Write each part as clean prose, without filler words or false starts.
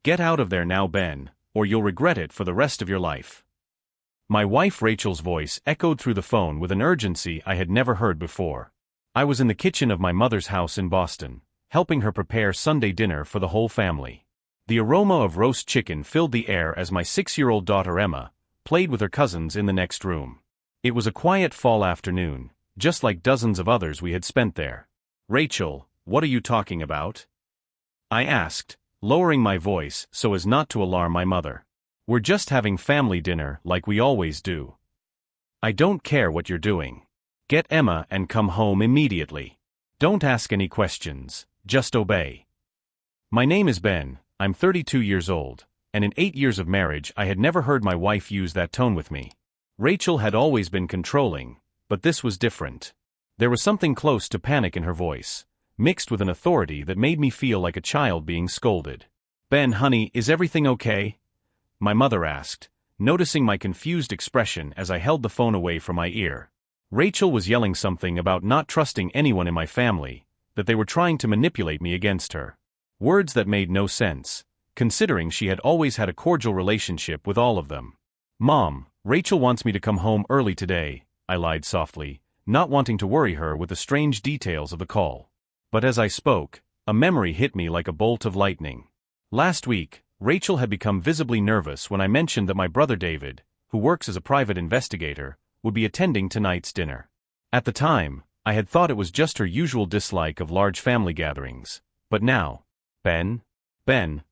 Get out of there now, Ben, or you'll regret it for the rest of your life. My wife Rachel's voice echoed through the phone with an urgency I had never heard before. I was in the kitchen of my mother's house in Boston, helping her prepare Sunday dinner for the whole family. The aroma of roast chicken filled the air as my 6-year-old daughter Emma played with her cousins in the next room. It was a quiet fall afternoon, just like dozens of others we had spent there. "Rachel, what are you talking about?" I asked, lowering my voice so as not to alarm my mother. "We're just having family dinner like we always do." "I don't care what you're doing. Get Emma and come home immediately. Don't ask any questions, just obey." My name is Ben, I'm 32 years old, and in 8 years of marriage I had never heard my wife use that tone with me. Rachel had always been controlling, but this was different. There was something close to panic in her voice, mixed with an authority that made me feel like a child being scolded. "Ben, honey, is everything okay?" my mother asked, noticing my confused expression as I held the phone away from my ear. Rachel was yelling something about not trusting anyone in my family, that they were trying to manipulate me against her. Words that made no sense, considering she had always had a cordial relationship with all of them. "Mom, Rachel wants me to come home early today," I lied softly, not wanting to worry her with the strange details of the call. But as I spoke, a memory hit me like a bolt of lightning. Last week, Rachel had become visibly nervous when I mentioned that my brother David, who works as a private investigator, would be attending tonight's dinner. At the time, I had thought it was just her usual dislike of large family gatherings, but now, Ben,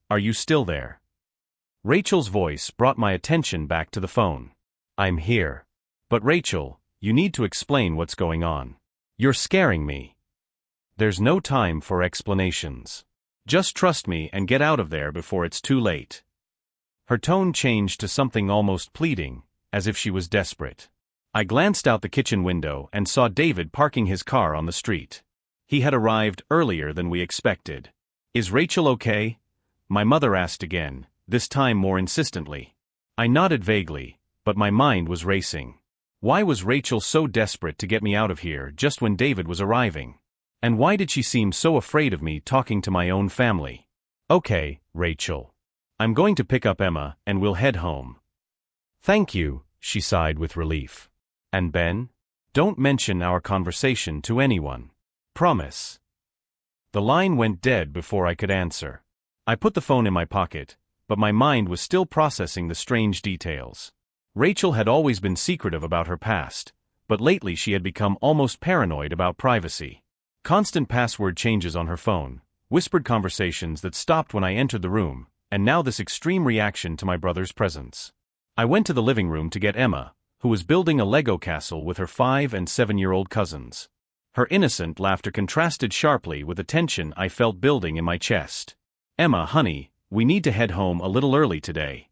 are you still there?" Rachel's voice brought my attention back to the phone. "I'm here. But Rachel, you need to explain what's going on. You're scaring me." "There's no time for explanations. Just trust me and get out of there before it's too late." Her tone changed to something almost pleading, as if she was desperate. I glanced out the kitchen window and saw David parking his car on the street. He had arrived earlier than we expected. "Is Rachel okay?" my mother asked again, this time more insistently. I nodded vaguely, but my mind was racing. Why was Rachel so desperate to get me out of here just when David was arriving? And why did she seem so afraid of me talking to my own family? "Okay, Rachel. I'm going to pick up Emma and we'll head home." "Thank you," she sighed with relief. "And Ben? Don't mention our conversation to anyone. Promise." The line went dead before I could answer. I put the phone in my pocket, but my mind was still processing the strange details. Rachel had always been secretive about her past, but lately she had become almost paranoid about privacy. Constant password changes on her phone, whispered conversations that stopped when I entered the room, and now this extreme reaction to my brother's presence. I went to the living room to get Emma, who was building a Lego castle with her 5- and 7-year-old cousins. Her innocent laughter contrasted sharply with the tension I felt building in my chest. "Emma, honey, we need to head home a little early today."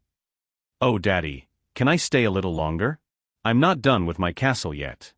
"Oh, Daddy, can I stay a little longer? I'm not done with my castle yet."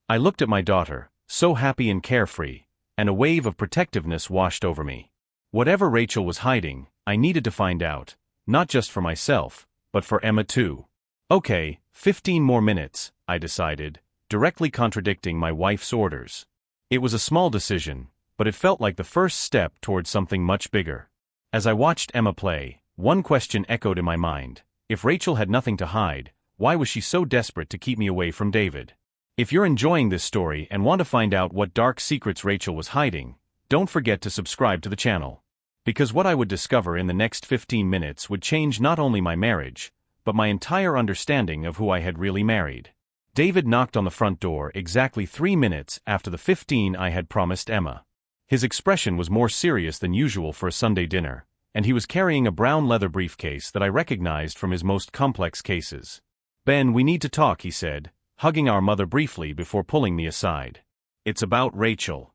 I looked at my daughter, so happy and carefree, and a wave of protectiveness washed over me. Whatever Rachel was hiding, I needed to find out, not just for myself, but for Emma too. "Okay, 15 more minutes," I decided, directly contradicting my wife's orders. It was a small decision, but it felt like the first step towards something much bigger. As I watched Emma play, one question echoed in my mind. If Rachel had nothing to hide, why was she so desperate to keep me away from David? If you're enjoying this story and want to find out what dark secrets Rachel was hiding, don't forget to subscribe to the channel. Because what I would discover in the next 15 minutes would change not only my marriage, but my entire understanding of who I had really married. David knocked on the front door exactly 3 minutes after the 15 I had promised Emma. His expression was more serious than usual for a Sunday dinner, and he was carrying a brown leather briefcase that I recognized from his most complex cases. "Ben, we need to talk," he said, hugging our mother briefly before pulling me aside. "It's about Rachel."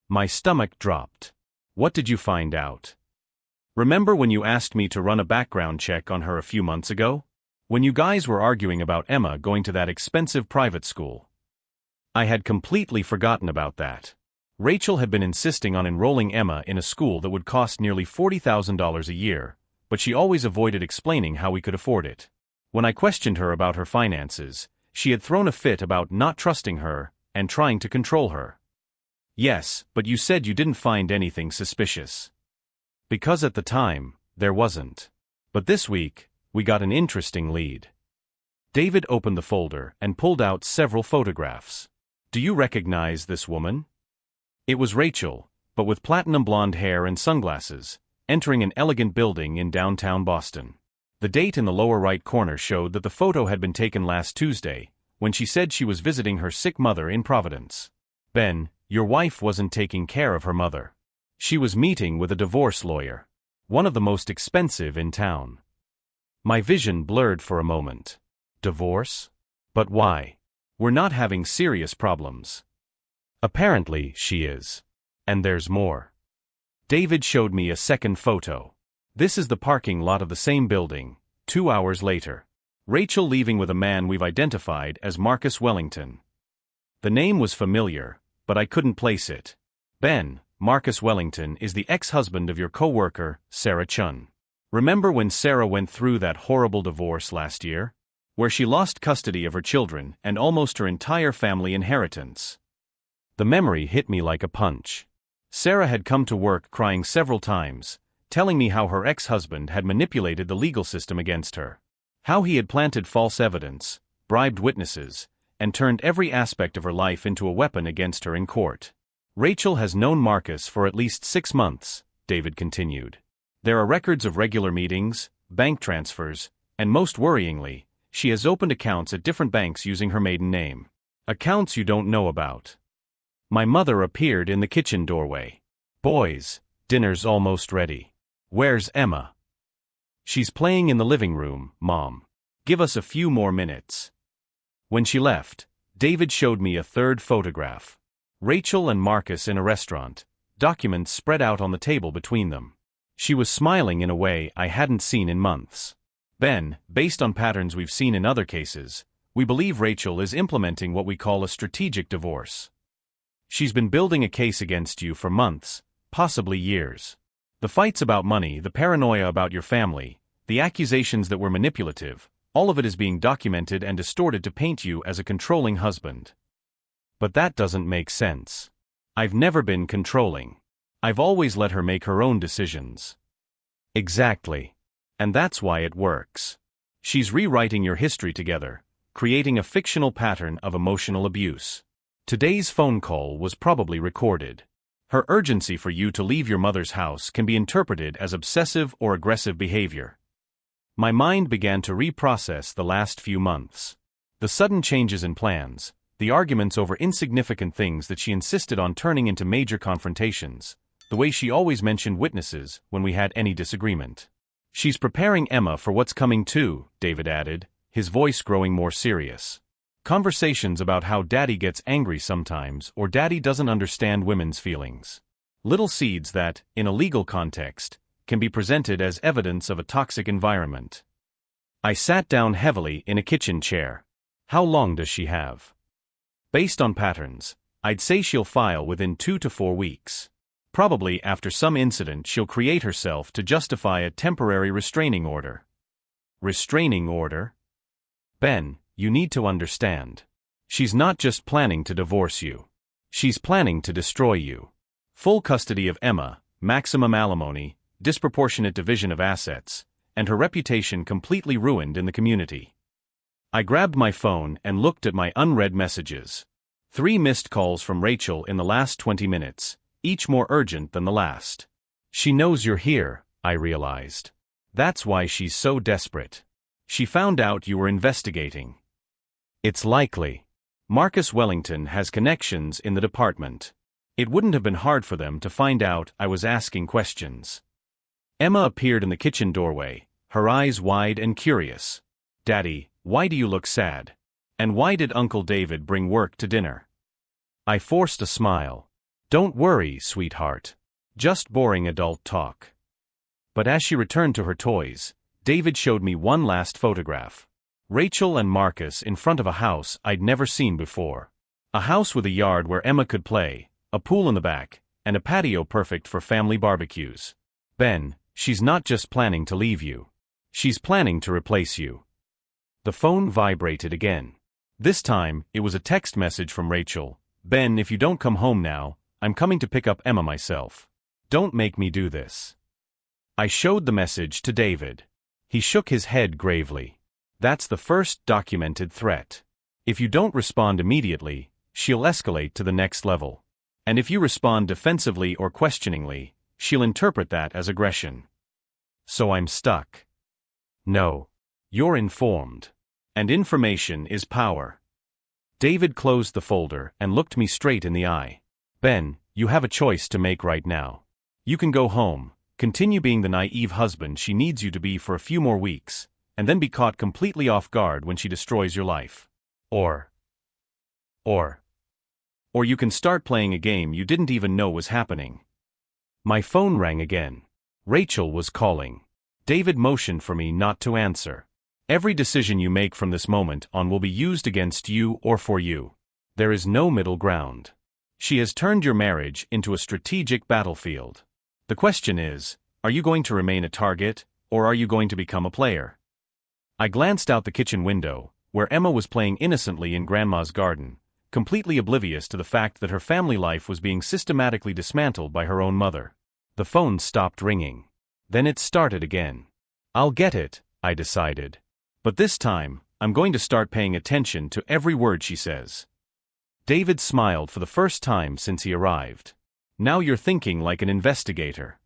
My stomach dropped. "What did you find out?" "Remember when you asked me to run a background check on her a few months ago? When you guys were arguing about Emma going to that expensive private school?" I had completely forgotten about that. Rachel had been insisting on enrolling Emma in a school that would cost nearly $40,000 a year, but she always avoided explaining how we could afford it. When I questioned her about her finances, she had thrown a fit about not trusting her and trying to control her. "Yes, but you said you didn't find anything suspicious." "Because at the time, There wasn't. But this week, we got an interesting lead. David opened the folder and pulled out several photographs. Do you recognize this woman? It was Rachel, but with platinum blonde hair and sunglasses, entering an elegant building in downtown Boston. The date in the lower right corner showed that the photo had been taken last Tuesday, when she said she was visiting her sick mother in Providence. Ben, your wife wasn't taking care of her mother. She was meeting with a divorce lawyer, one of the most expensive in town. My vision blurred for a moment. Divorce? But why? We're not having serious problems. Apparently, she is. And there's more. David showed me a second photo. This is the parking lot of the same building, 2 hours later. Rachel leaving with a man we've identified as Marcus Wellington. The name was familiar, but I couldn't place it. Ben, Marcus Wellington is the ex-husband of your co-worker, Sarah Chun. Remember when Sarah went through that horrible divorce last year? Where she lost custody of her children and almost her entire family inheritance. The memory hit me like a punch. Sarah had come to work crying several times, telling me how her ex-husband had manipulated the legal system against her. How he had planted false evidence, bribed witnesses, and turned every aspect of her life into a weapon against her in court. Rachel has known Marcus for at least 6 months, David continued. There are records of regular meetings, bank transfers, and most worryingly, she has opened accounts at different banks using her maiden name. Accounts you don't know about. My mother appeared in the kitchen doorway. Boys, dinner's almost ready. Where's Emma? She's playing in the living room, Mom. Give us a few more minutes. When she left, David showed me a third photograph. Rachel and Marcus in a restaurant, documents spread out on the table between them. She was smiling in a way I hadn't seen in months. Ben, based on patterns we've seen in other cases, we believe Rachel is implementing what we call a strategic divorce. She's been building a case against you for months, possibly years. The fights about money, the paranoia about your family, the accusations that were manipulative, all of it is being documented and distorted to paint you as a controlling husband. But that doesn't make sense. I've never been controlling. I've always let her make her own decisions. Exactly. And that's why it works. She's rewriting your history together, creating a fictional pattern of emotional abuse. Today's phone call was probably recorded. Her urgency for you to leave your mother's house can be interpreted as obsessive or aggressive behavior. My mind began to reprocess the last few months. The sudden changes in plans, the arguments over insignificant things that she insisted on turning into major confrontations, the way she always mentioned witnesses when we had any disagreement. She's preparing Emma for what's coming too, David added, his voice growing more serious. Conversations about how Daddy gets angry sometimes or Daddy doesn't understand women's feelings. Little seeds that, in a legal context, can be presented as evidence of a toxic environment. I sat down heavily in a kitchen chair. How long does she have? Based on patterns, I'd say she'll file within 2 to 4 weeks. Probably after some incident she'll create herself to justify a temporary restraining order. Restraining order? Ben, you need to understand. She's not just planning to divorce you. She's planning to destroy you. Full custody of Emma, maximum alimony, disproportionate division of assets, and her reputation completely ruined in the community. I grabbed my phone and looked at my unread messages. 3 missed calls from Rachel in the last 20 minutes, each more urgent than the last. She knows you're here, I realized. That's why she's so desperate. She found out you were investigating. It's likely. Marcus Wellington has connections in the department. It wouldn't have been hard for them to find out I was asking questions. Emma appeared in the kitchen doorway, her eyes wide and curious. Daddy, why do you look sad? And why did Uncle David bring work to dinner? I forced a smile. Don't worry, sweetheart. Just boring adult talk. But as she returned to her toys, David showed me one last photograph. Rachel and Marcus in front of a house I'd never seen before. A house with a yard where Emma could play, a pool in the back, and a patio perfect for family barbecues. Ben, she's not just planning to leave you. She's planning to replace you. The phone vibrated again. This time, it was a text message from Rachel. Ben, if you don't come home now, I'm coming to pick up Emma myself. Don't make me do this. I showed the message to David. He shook his head gravely. That's the first documented threat. If you don't respond immediately, she'll escalate to the next level. And if you respond defensively or questioningly, she'll interpret that as aggression. So I'm stuck. No. You're informed. And information is power. David closed the folder and looked me straight in the eye. Ben, you have a choice to make right now. You can go home, continue being the naive husband she needs you to be for a few more weeks, and then be caught completely off guard when she destroys your life. Or you can start playing a game you didn't even know was happening. My phone rang again. Rachel was calling. David motioned for me not to answer. Every decision you make from this moment on will be used against you or for you. There is no middle ground. She has turned your marriage into a strategic battlefield. The question is, are you going to remain a target, or are you going to become a player? I glanced out the kitchen window, where Emma was playing innocently in Grandma's garden, completely oblivious to the fact that her family life was being systematically dismantled by her own mother. The phone stopped ringing. Then it started again. I'll get it, I decided. But this time, I'm going to start paying attention to every word she says. David smiled for the first time since he arrived. Now you're thinking like an investigator.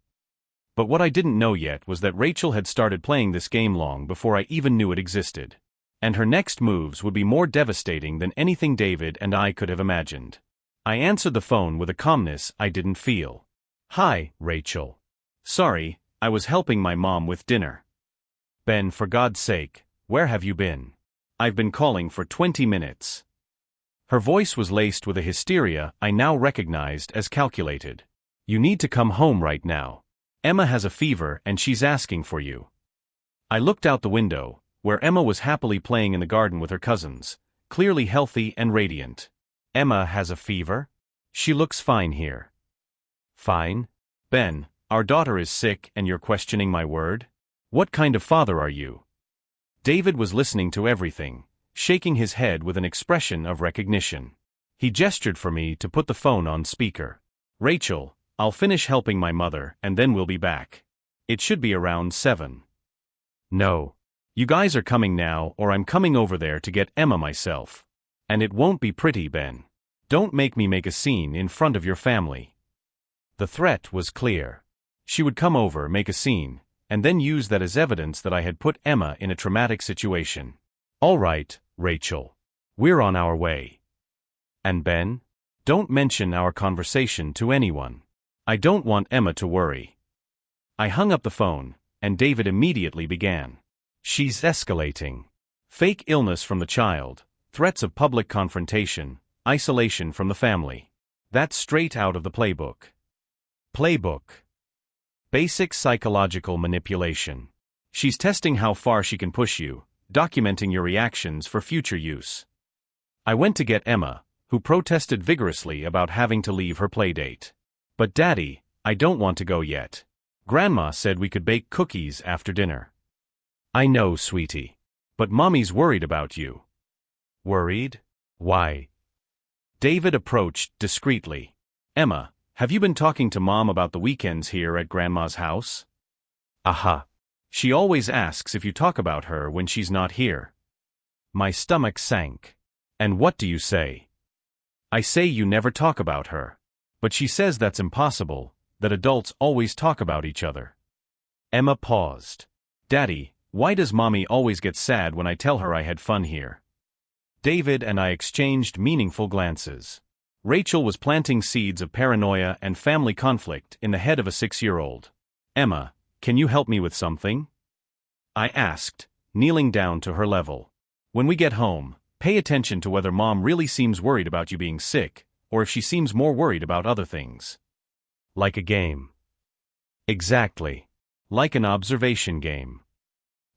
But what I didn't know yet was that Rachel had started playing this game long before I even knew it existed. And her next moves would be more devastating than anything David and I could have imagined. I answered the phone with a calmness I didn't feel. Hi, Rachel. Sorry, I was helping my mom with dinner. Ben, for God's sake, where have you been? I've been calling for 20 minutes. Her voice was laced with a hysteria I now recognized as calculated. You need to come home right now. Emma has a fever and she's asking for you. I looked out the window, where Emma was happily playing in the garden with her cousins, clearly healthy and radiant. Emma has a fever? She looks fine here. Fine? Ben, our daughter is sick and you're questioning my word? What kind of father are you? David was listening to everything, shaking his head with an expression of recognition. He gestured for me to put the phone on speaker. Rachel, I'll finish helping my mother and then we'll be back. It should be around 7. No. You guys are coming now or I'm coming over there to get Emma myself. And it won't be pretty, Ben. Don't make me make a scene in front of your family. The threat was clear. She would come over, make a scene, and then use that as evidence that I had put Emma in a traumatic situation. All right, Rachel. We're on our way. And Ben? Don't mention our conversation to anyone. I don't want Emma to worry. I hung up the phone, and David immediately began. She's escalating. Fake illness from the child, threats of public confrontation, isolation from the family. That's straight out of the playbook. Playbook. Basic psychological manipulation. She's testing how far she can push you, documenting your reactions for future use. I went to get Emma, who protested vigorously about having to leave her playdate. But Daddy, I don't want to go yet. Grandma said we could bake cookies after dinner. I know, sweetie. But Mommy's worried about you. Worried? Why? David approached discreetly. Emma, have you been talking to Mom about the weekends here at Grandma's house? Aha. She always asks if you talk about her when she's not here. My stomach sank. And what do you say? I say you never talk about her. But she says that's impossible, that adults always talk about each other. Emma paused. Daddy, why does Mommy always get sad when I tell her I had fun here? David and I exchanged meaningful glances. Rachel was planting seeds of paranoia and family conflict in the head of a 6-year-old. Emma, can you help me with something? I asked, kneeling down to her level. When we get home, pay attention to whether Mom really seems worried about you being sick, or if she seems more worried about other things. Like a game. Exactly. Like an observation game.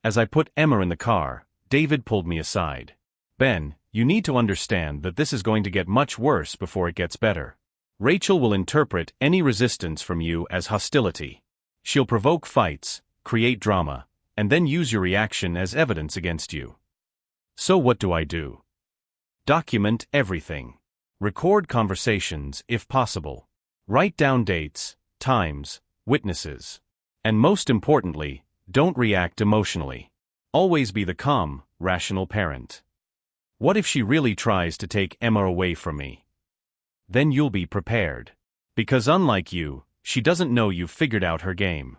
As I put Emma in the car, David pulled me aside. Ben, you need to understand that this is going to get much worse before it gets better. Rachel will interpret any resistance from you as hostility. She'll provoke fights, create drama, and then use your reaction as evidence against you. So what do I do? Document everything. Record conversations if possible. Write down dates, times, witnesses. And most importantly, don't react emotionally. Always be the calm, rational parent. What if she really tries to take Emma away from me? Then you'll be prepared. Because unlike you, she doesn't know you've figured out her game.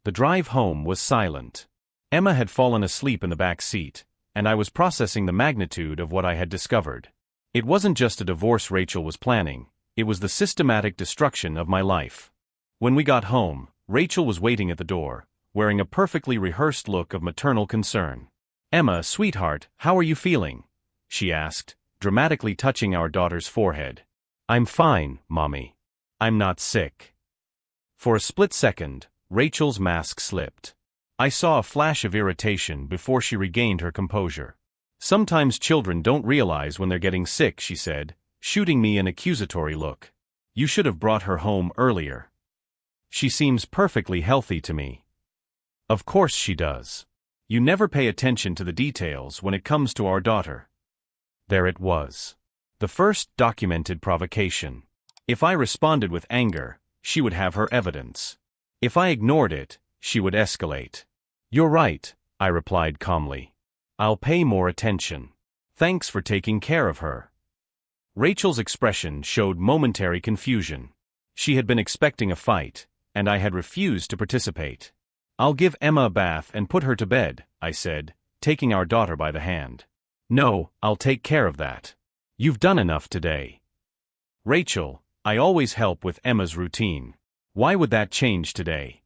The drive home was silent. Emma had fallen asleep in the back seat, and I was processing the magnitude of what I had discovered. It wasn't just a divorce Rachel was planning, it was the systematic destruction of my life. When we got home, Rachel was waiting at the door, wearing a perfectly rehearsed look of maternal concern. "Emma, sweetheart, how are you feeling?" she asked, dramatically touching our daughter's forehead. "I'm fine, Mommy. I'm not sick." For a split second, Rachel's mask slipped. I saw a flash of irritation before she regained her composure. "Sometimes children don't realize when they're getting sick," she said, shooting me an accusatory look. "You should have brought her home earlier. She seems perfectly healthy to me." Of course she does. You never pay attention to the details when it comes to our daughter. There it was. The first documented provocation. If I responded with anger, she would have her evidence. If I ignored it, she would escalate. "You're right," I replied calmly. "I'll pay more attention. Thanks for taking care of her." Rachel's expression showed momentary confusion. She had been expecting a fight, and I had refused to participate. "I'll give Emma a bath and put her to bed," I said, taking our daughter by the hand. "No, I'll take care of that. You've done enough today." "Rachel, I always help with Emma's routine. Why would that change today?"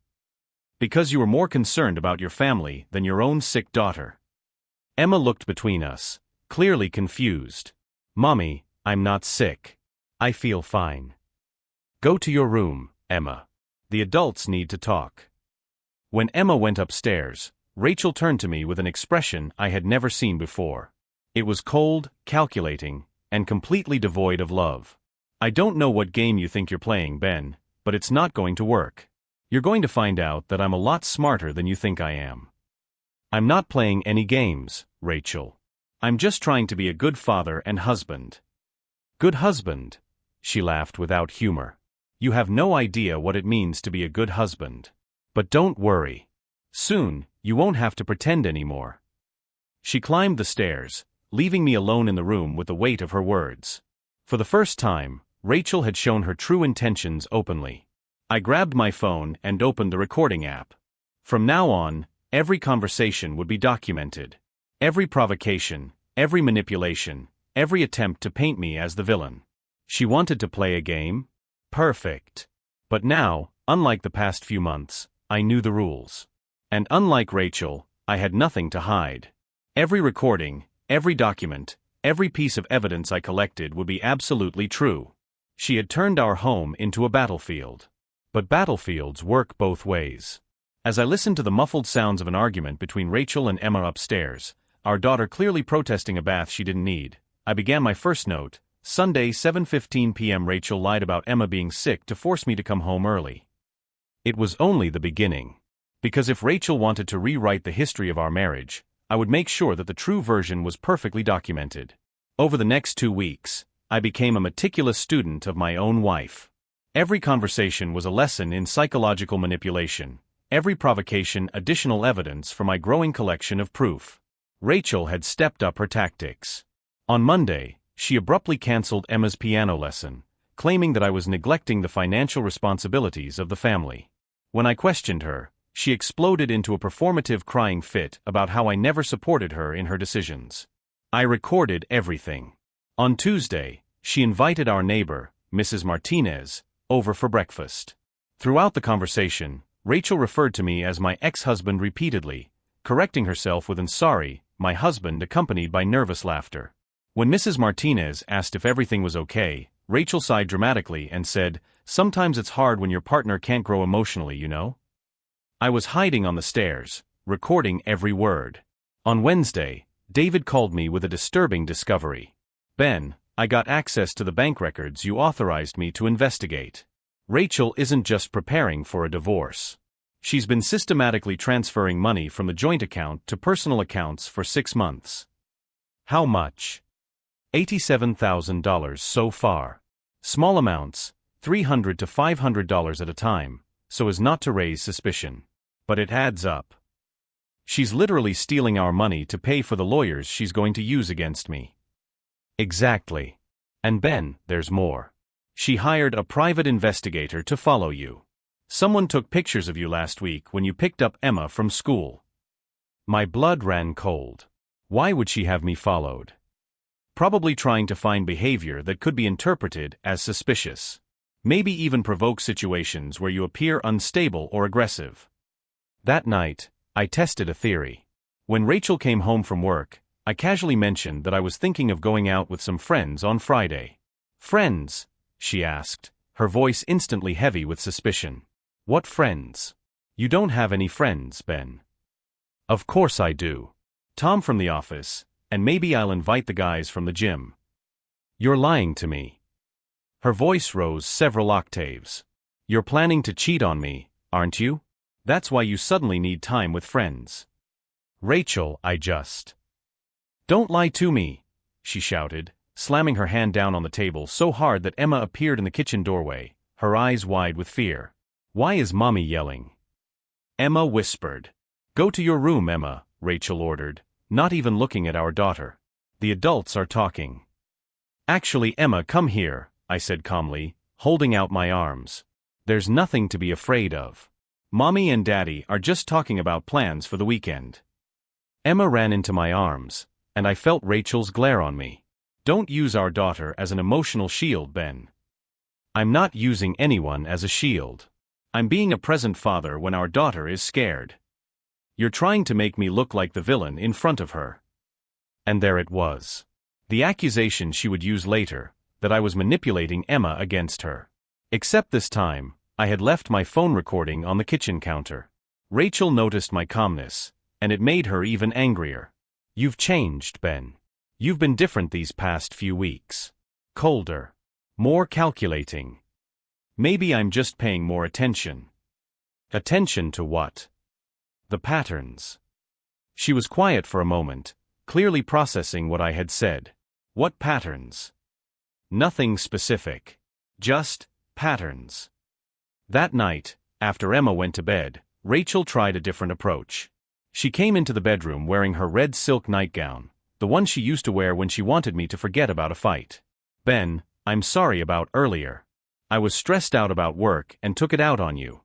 "Because you were more concerned about your family than your own sick daughter." Emma looked between us, clearly confused. "Mommy, I'm not sick. I feel fine." "Go to your room, Emma. The adults need to talk." When Emma went upstairs, Rachel turned to me with an expression I had never seen before. It was cold, calculating, and completely devoid of love. "I don't know what game you think you're playing, Ben, but it's not going to work. You're going to find out that I'm a lot smarter than you think I am." "I'm not playing any games, Rachel. I'm just trying to be a good father and husband." "Good husband?" She laughed without humor. "You have no idea what it means to be a good husband. But don't worry. Soon, you won't have to pretend anymore." She climbed the stairs, leaving me alone in the room with the weight of her words. For the first time, Rachel had shown her true intentions openly. I grabbed my phone and opened the recording app. From now on, every conversation would be documented. Every provocation, every manipulation, every attempt to paint me as the villain. She wanted to play a game? Perfect. But now, unlike the past few months, I knew the rules. And unlike Rachel, I had nothing to hide. Every recording, every document, every piece of evidence I collected would be absolutely true. She had turned our home into a battlefield. But battlefields work both ways. As I listened to the muffled sounds of an argument between Rachel and Emma upstairs, our daughter clearly protesting a bath she didn't need, I began my first note. Sunday, 7:15 p.m. Rachel lied about Emma being sick to force me to come home early. It was only the beginning. Because if Rachel wanted to rewrite the history of our marriage, I would make sure that the true version was perfectly documented. Over the next 2 weeks, I became a meticulous student of my own wife. Every conversation was a lesson in psychological manipulation, every provocation additional evidence for my growing collection of proof. Rachel had stepped up her tactics. On Monday, she abruptly canceled Emma's piano lesson, claiming that I was neglecting the financial responsibilities of the family. When I questioned her, she exploded into a performative crying fit about how I never supported her in her decisions. I recorded everything. On Tuesday, she invited our neighbor, Mrs. Martinez, over for breakfast. Throughout the conversation, Rachel referred to me as my ex-husband repeatedly, correcting herself with "I'm sorry," my husband accompanied by nervous laughter. When Mrs. Martinez asked if everything was okay, Rachel sighed dramatically and said, "Sometimes it's hard when your partner can't grow emotionally, you know?" I was hiding on the stairs, recording every word. On Wednesday, David called me with a disturbing discovery. "Ben, I got access to the bank records you authorized me to investigate. Rachel isn't just preparing for a divorce. She's been systematically transferring money from the joint account to personal accounts for 6 months." "How much?" $87,000 so far. Small amounts, $300 to $500 at a time, so as not to raise suspicion. But it adds up. She's literally stealing our money to pay for the lawyers she's going to use against me. Exactly. And Ben, there's more. She hired a private investigator to follow you. Someone took pictures of you last week when you picked up Emma from school. My blood ran cold. Why would she have me followed? Probably trying to find behavior that could be interpreted as suspicious. Maybe even provoke situations where you appear unstable or aggressive. That night, I tested a theory. When Rachel came home from work, I casually mentioned that I was thinking of going out with some friends on Friday. Friends? She asked, her voice instantly heavy with suspicion. What friends? You don't have any friends, Ben. Of course I do. Tom from the office, and maybe I'll invite the guys from the gym. You're lying to me. Her voice rose several octaves. You're planning to cheat on me, aren't you? That's why you suddenly need time with friends. Rachel, Don't lie to me, she shouted, slamming her hand down on the table so hard that Emma appeared in the kitchen doorway, her eyes wide with fear. Why is Mommy yelling? Emma whispered. Go to your room, Emma, Rachel ordered, not even looking at our daughter. The adults are talking. Actually, Emma, come here, I said calmly, holding out my arms. There's nothing to be afraid of. Mommy and Daddy are just talking about plans for the weekend. Emma ran into my arms, and I felt Rachel's glare on me. Don't use our daughter as an emotional shield, Ben. I'm not using anyone as a shield. I'm being a present father when our daughter is scared. You're trying to make me look like the villain in front of her. And there it was. The accusation she would use later, that I was manipulating Emma against her. Except this time, I had left my phone recording on the kitchen counter. Rachel noticed my calmness, and it made her even angrier. You've changed, Ben. You've been different these past few weeks. Colder. More calculating. Maybe I'm just paying more attention. Attention to what? The patterns. She was quiet for a moment, clearly processing what I had said. What patterns? Nothing specific. Just patterns. That night, after Emma went to bed, Rachel tried a different approach. She came into the bedroom wearing her red silk nightgown, the one she used to wear when she wanted me to forget about a fight. Ben, I'm sorry about earlier. I was stressed out about work and took it out on you.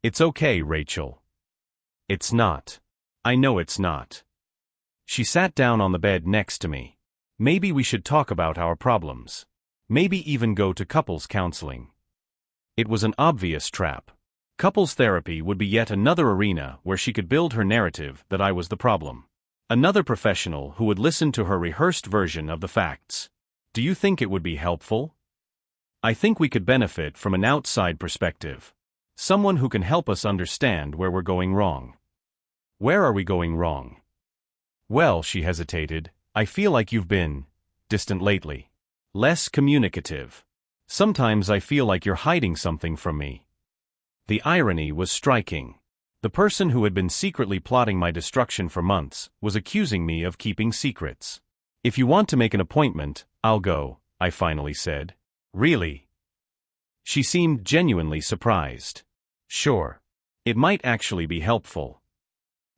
It's okay, Rachel. It's not. I know it's not. She sat down on the bed next to me. Maybe we should talk about our problems. Maybe even go to couples counseling. It was an obvious trap. Couples therapy would be yet another arena where she could build her narrative that I was the problem. Another professional who would listen to her rehearsed version of the facts. Do you think it would be helpful? I think we could benefit from an outside perspective. Someone who can help us understand where we're going wrong. Where are we going wrong? Well, she hesitated, I feel like you've been distant lately. Less communicative. Sometimes I feel like you're hiding something from me. The irony was striking. The person who had been secretly plotting my destruction for months was accusing me of keeping secrets. If you want to make an appointment, I'll go, I finally said. Really? She seemed genuinely surprised. Sure. It might actually be helpful.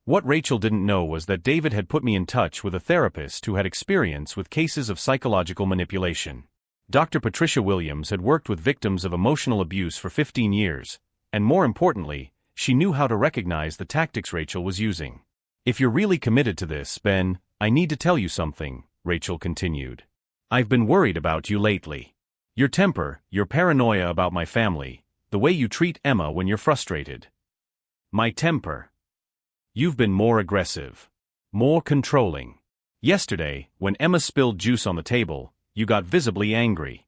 What Rachel didn't know was that David had put me in touch with a therapist who had experience with cases of psychological manipulation. Dr. Patricia Williams had worked with victims of emotional abuse for 15 years, and more importantly, she knew how to recognize the tactics Rachel was using. If you're really committed to this, Ben, I need to tell you something, Rachel continued. I've been worried about you lately. Your temper, your paranoia about my family, the way you treat Emma when you're frustrated. My temper. You've been more aggressive. More controlling. Yesterday, when Emma spilled juice on the table, you got visibly angry.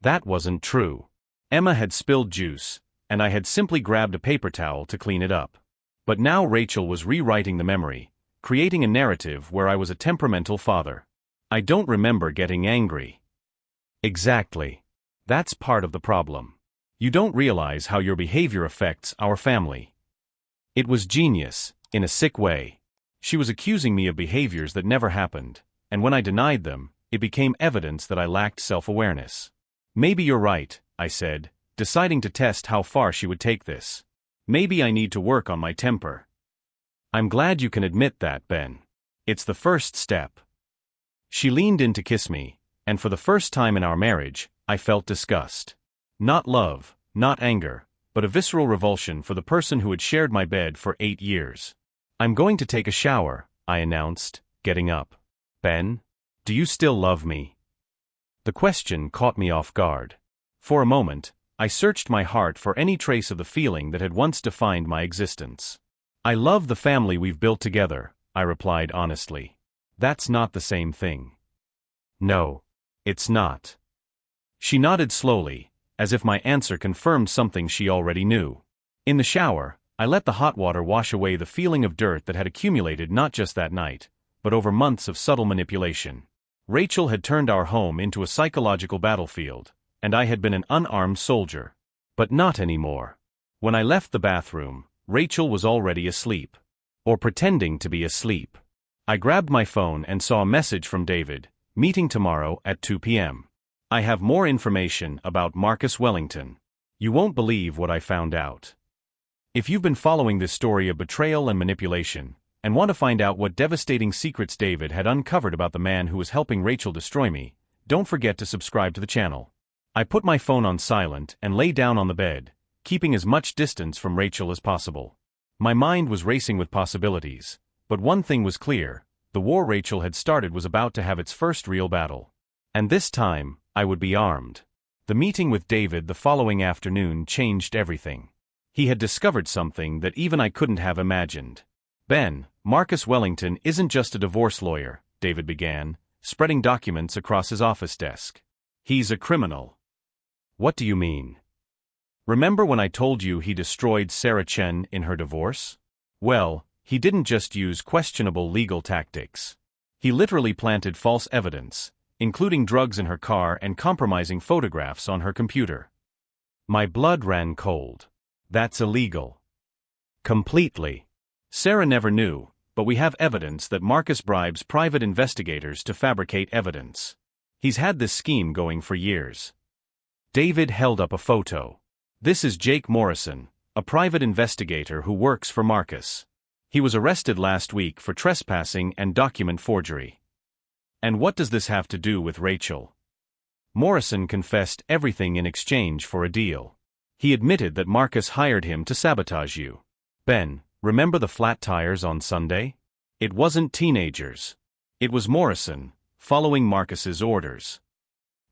That wasn't true. Emma had spilled juice, and I had simply grabbed a paper towel to clean it up. But now Rachel was rewriting the memory, creating a narrative where I was a temperamental father. I don't remember getting angry. Exactly. That's part of the problem. You don't realize how your behavior affects our family. It was genius, in a sick way. She was accusing me of behaviors that never happened, and when I denied them, it became evidence that I lacked self-awareness. Maybe you're right, I said, deciding to test how far she would take this. Maybe I need to work on my temper. I'm glad you can admit that, Ben. It's the first step. She leaned in to kiss me, and for the first time in our marriage, I felt disgust. Not love, not anger, but a visceral revulsion for the person who had shared my bed for 8 years. I'm going to take a shower, I announced, getting up. Ben, do you still love me? The question caught me off guard. For a moment, I searched my heart for any trace of the feeling that had once defined my existence. I love the family we've built together, I replied honestly. That's not the same thing. No, it's not. She nodded slowly, as if my answer confirmed something she already knew. In the shower, I let the hot water wash away the feeling of dirt that had accumulated not just that night, but over months of subtle manipulation. Rachel had turned our home into a psychological battlefield, and I had been an unarmed soldier. But not anymore. When I left the bathroom, Rachel was already asleep. Or pretending to be asleep. I grabbed my phone and saw a message from David, meeting tomorrow at 2 p.m. I have more information about Marcus Wellington. You won't believe what I found out. If you've been following this story of betrayal and manipulation, and want to find out what devastating secrets David had uncovered about the man who was helping Rachel destroy me, don't forget to subscribe to the channel. I put my phone on silent and lay down on the bed, keeping as much distance from Rachel as possible. My mind was racing with possibilities, but one thing was clear: the war Rachel had started was about to have its first real battle. And this time, I would be armed. The meeting with David the following afternoon changed everything. He had discovered something that even I couldn't have imagined. Ben, Marcus Wellington isn't just a divorce lawyer, David began, spreading documents across his office desk. He's a criminal. What do you mean? Remember when I told you he destroyed Sarah Chen in her divorce? Well, he didn't just use questionable legal tactics. He literally planted false evidence, including drugs in her car and compromising photographs on her computer. My blood ran cold. That's illegal. Completely. Sarah never knew, but we have evidence that Marcus bribes private investigators to fabricate evidence. He's had this scheme going for years. David held up a photo. This is Jake Morrison, a private investigator who works for Marcus. He was arrested last week for trespassing and document forgery. And what does this have to do with Rachel? Morrison confessed everything in exchange for a deal. He admitted that Marcus hired him to sabotage you. Ben, remember the flat tires on Sunday? It wasn't teenagers. It was Morrison, following Marcus's orders.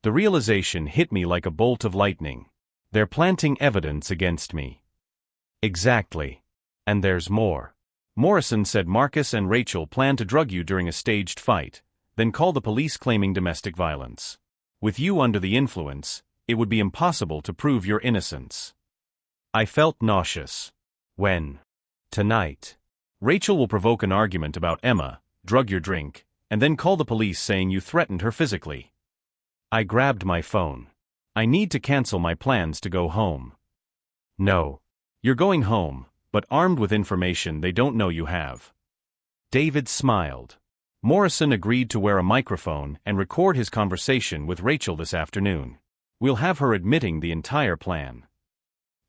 The realization hit me like a bolt of lightning. They're planting evidence against me. Exactly. And there's more. Morrison said Marcus and Rachel planned to drug you during a staged fight, then call the police claiming domestic violence. With you under the influence, it would be impossible to prove your innocence. I felt nauseous. When? Tonight. Rachel will provoke an argument about Emma, drug your drink, and then call the police saying you threatened her physically. I grabbed my phone. I need to cancel my plans to go home. No. You're going home, but armed with information they don't know you have. David smiled. Morrison agreed to wear a microphone and record his conversation with Rachel this afternoon. We'll have her admitting the entire plan.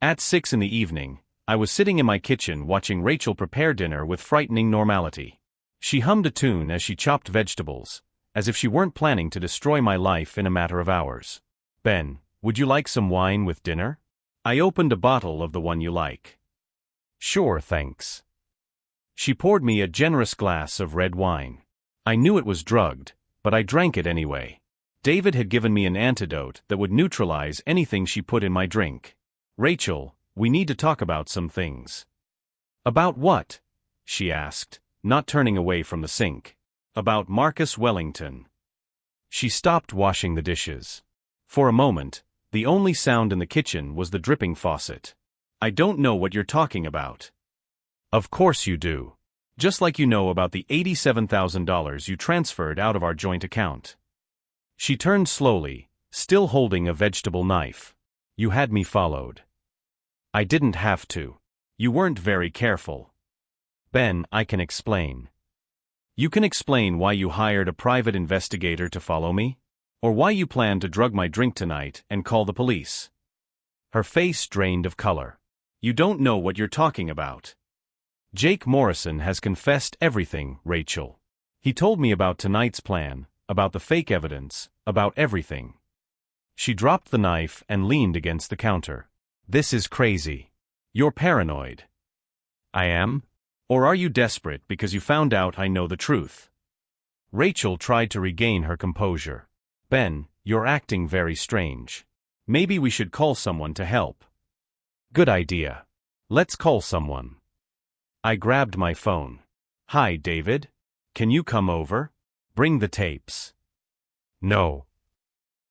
At 6 in the evening, I was sitting in my kitchen watching Rachel prepare dinner with frightening normality. She hummed a tune as she chopped vegetables, as if she weren't planning to destroy my life in a matter of hours. Ben, would you like some wine with dinner? I opened a bottle of the one you like. Sure, thanks. She poured me a generous glass of red wine. I knew it was drugged, but I drank it anyway. David had given me an antidote that would neutralize anything she put in my drink. Rachel, we need to talk about some things. About what? She asked, not turning away from the sink. About Marcus Wellington. She stopped washing the dishes. For a moment, the only sound in the kitchen was the dripping faucet. I don't know what you're talking about. Of course you do. Just like you know about the $87,000 you transferred out of our joint account. She turned slowly, still holding a vegetable knife. You had me followed. I didn't have to. You weren't very careful. Ben, I can explain. You can explain why you hired a private investigator to follow me? Or why you plan to drug my drink tonight and call the police? Her face drained of color. You don't know what you're talking about. Jake Morrison has confessed everything, Rachel. He told me about tonight's plan, about the fake evidence, about everything. She dropped the knife and leaned against the counter. This is crazy. You're paranoid. I am? Or are you desperate because you found out I know the truth? Rachel tried to regain her composure. Ben, you're acting very strange. Maybe we should call someone to help. Good idea. Let's call someone. I grabbed my phone. Hi, David. Can you come over? Bring the tapes. No.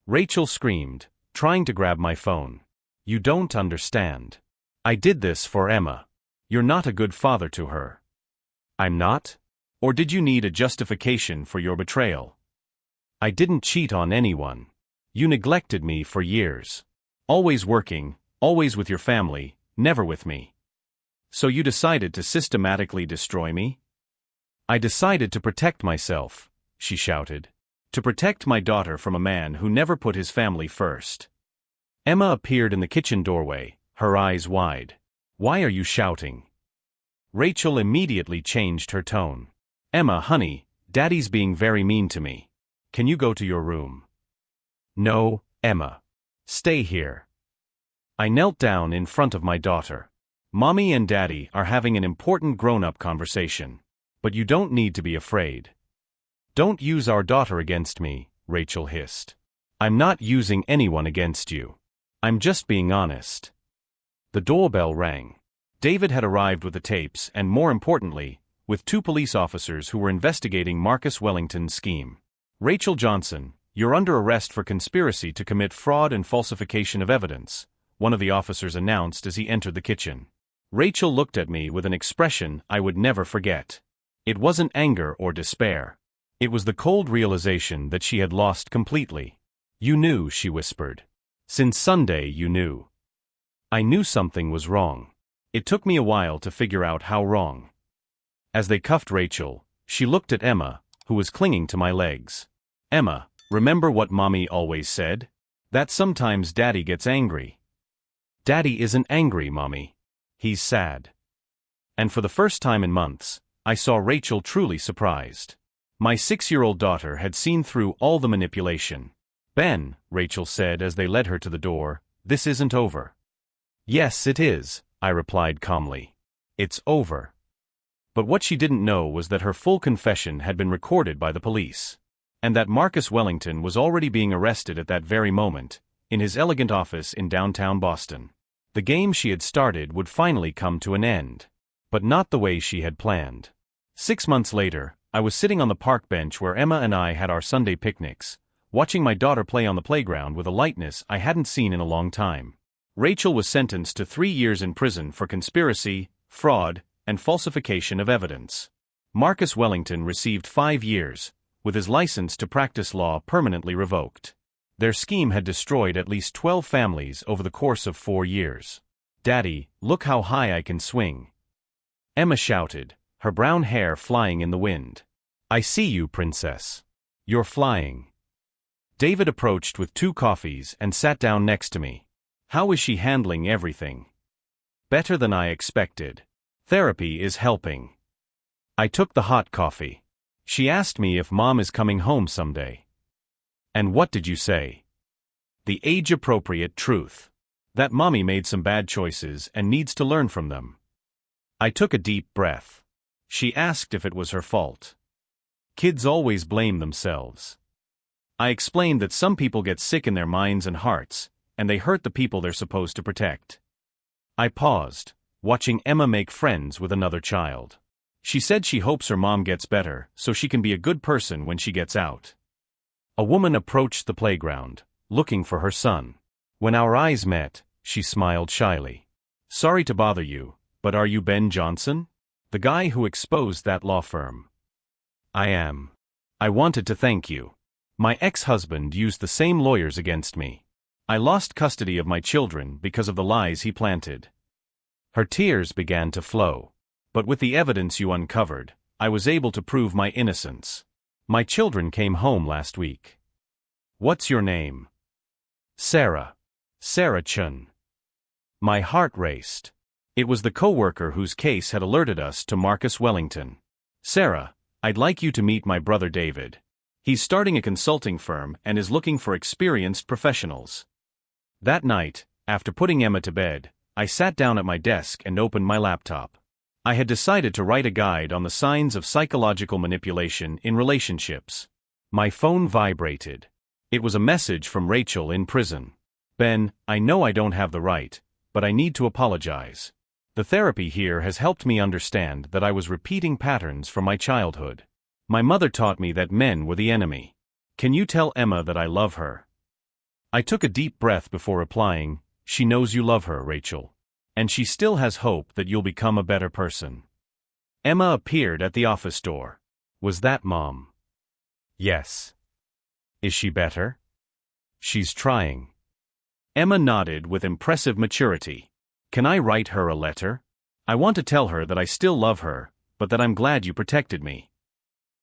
Rachel screamed, trying to grab my phone. You don't understand. I did this for Emma. You're not a good father to her. I'm not? Or did you need a justification for your betrayal? I didn't cheat on anyone. You neglected me for years. Always working, always with your family, never with me. So you decided to systematically destroy me? I decided to protect myself, she shouted. To protect my daughter from a man who never put his family first. Emma appeared in the kitchen doorway, her eyes wide. Why are you shouting? Rachel immediately changed her tone. Emma, honey, Daddy's being very mean to me. Can you go to your room? No, Emma. Stay here. I knelt down in front of my daughter. Mommy and Daddy are having an important grown-up conversation. But you don't need to be afraid. Don't use our daughter against me, Rachel hissed. I'm not using anyone against you. I'm just being honest. The doorbell rang. David had arrived with the tapes and, more importantly, with 2 police officers who were investigating Marcus Wellington's scheme. Rachel Johnson, you're under arrest for conspiracy to commit fraud and falsification of evidence, one of the officers announced as he entered the kitchen. Rachel looked at me with an expression I would never forget. It wasn't anger or despair. It was the cold realization that she had lost completely. You knew, she whispered. Since Sunday you knew. I knew something was wrong. It took me a while to figure out how wrong. As they cuffed Rachel, she looked at Emma, who was clinging to my legs. Emma, remember what Mommy always said? That sometimes Daddy gets angry. Daddy isn't angry, Mommy. He's sad. And for the first time in months, I saw Rachel truly surprised. My 6-year-old daughter had seen through all the manipulation. Ben, Rachel said as they led her to the door, this isn't over. Yes, it is, I replied calmly. It's over. But what she didn't know was that her full confession had been recorded by the police. And that Marcus Wellington was already being arrested at that very moment, in his elegant office in downtown Boston. The game she had started would finally come to an end. But not the way she had planned. 6 months later, I was sitting on the park bench where Emma and I had our Sunday picnics, watching my daughter play on the playground with a lightness I hadn't seen in a long time. Rachel was sentenced to 3 years in prison for conspiracy, fraud, and falsification of evidence. Marcus Wellington received 5 years, with his license to practice law permanently revoked. Their scheme had destroyed at least 12 families over the course of 4 years. Daddy, look how high I can swing. Emma shouted, her brown hair flying in the wind. I see you, princess. You're flying. David approached with 2 coffees and sat down next to me. How is she handling everything? Better than I expected. Therapy is helping. I took the hot coffee. She asked me if Mom is coming home someday. And what did you say? The age-appropriate truth. That Mommy made some bad choices and needs to learn from them. I took a deep breath. She asked if it was her fault. Kids always blame themselves. I explained that some people get sick in their minds and hearts, and they hurt the people they're supposed to protect. I paused, watching Emma make friends with another child. She said she hopes her mom gets better so she can be a good person when she gets out. A woman approached the playground, looking for her son. When our eyes met, she smiled shyly. Sorry to bother you, but are you Ben Johnson? The guy who exposed that law firm? I am. I wanted to thank you. My ex-husband used the same lawyers against me. I lost custody of my children because of the lies he planted. Her tears began to flow. But with the evidence you uncovered, I was able to prove my innocence. My children came home last week. What's your name? Sarah. Sarah Chun. My heart raced. It was the coworker whose case had alerted us to Marcus Wellington. "Sarah, I'd like you to meet my brother David. He's starting a consulting firm and is looking for experienced professionals." That night, after putting Emma to bed, I sat down at my desk and opened my laptop. I had decided to write a guide on the signs of psychological manipulation in relationships. My phone vibrated. It was a message from Rachel in prison. "Ben, I know I don't have the right, but I need to apologize. The therapy here has helped me understand that I was repeating patterns from my childhood. My mother taught me that men were the enemy. Can you tell Emma that I love her?" I took a deep breath before replying, "She knows you love her, Rachel. And she still has hope that you'll become a better person." Emma appeared at the office door. "Was that Mom?" "Yes." "Is she better?" "She's trying." Emma nodded with impressive maturity. "Can I write her a letter? I want to tell her that I still love her, but that I'm glad you protected me."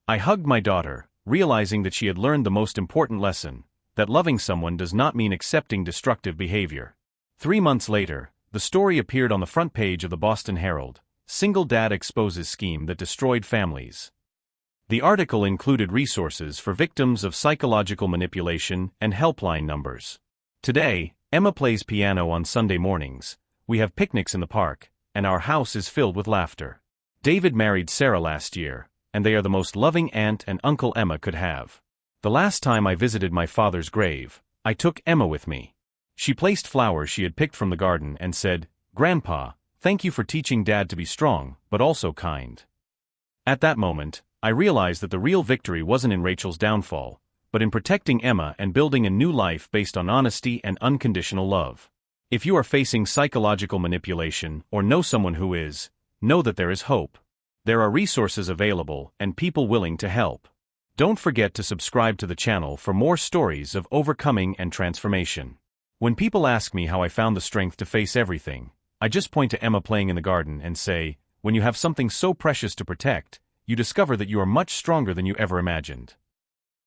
I hugged my daughter, realizing that she had learned the most important lesson, that loving someone does not mean accepting destructive behavior. 3 months later, the story appeared on the front page of the Boston Herald. "Single Dad Exposes Scheme That Destroyed Families." The article included resources for victims of psychological manipulation and helpline numbers. Today, Emma plays piano on Sunday mornings, we have picnics in the park, and our house is filled with laughter. David married Sarah last year, and they are the most loving aunt and uncle Emma could have. The last time I visited my father's grave, I took Emma with me. She placed flowers she had picked from the garden and said, "Grandpa, thank you for teaching Dad to be strong, but also kind." At that moment, I realized that the real victory wasn't in Rachel's downfall, but in protecting Emma and building a new life based on honesty and unconditional love. If you are facing psychological manipulation or know someone who is, know that there is hope. There are resources available and people willing to help. Don't forget to subscribe to the channel for more stories of overcoming and transformation. When people ask me how I found the strength to face everything, I just point to Emma playing in the garden and say, when you have something so precious to protect, you discover that you are much stronger than you ever imagined.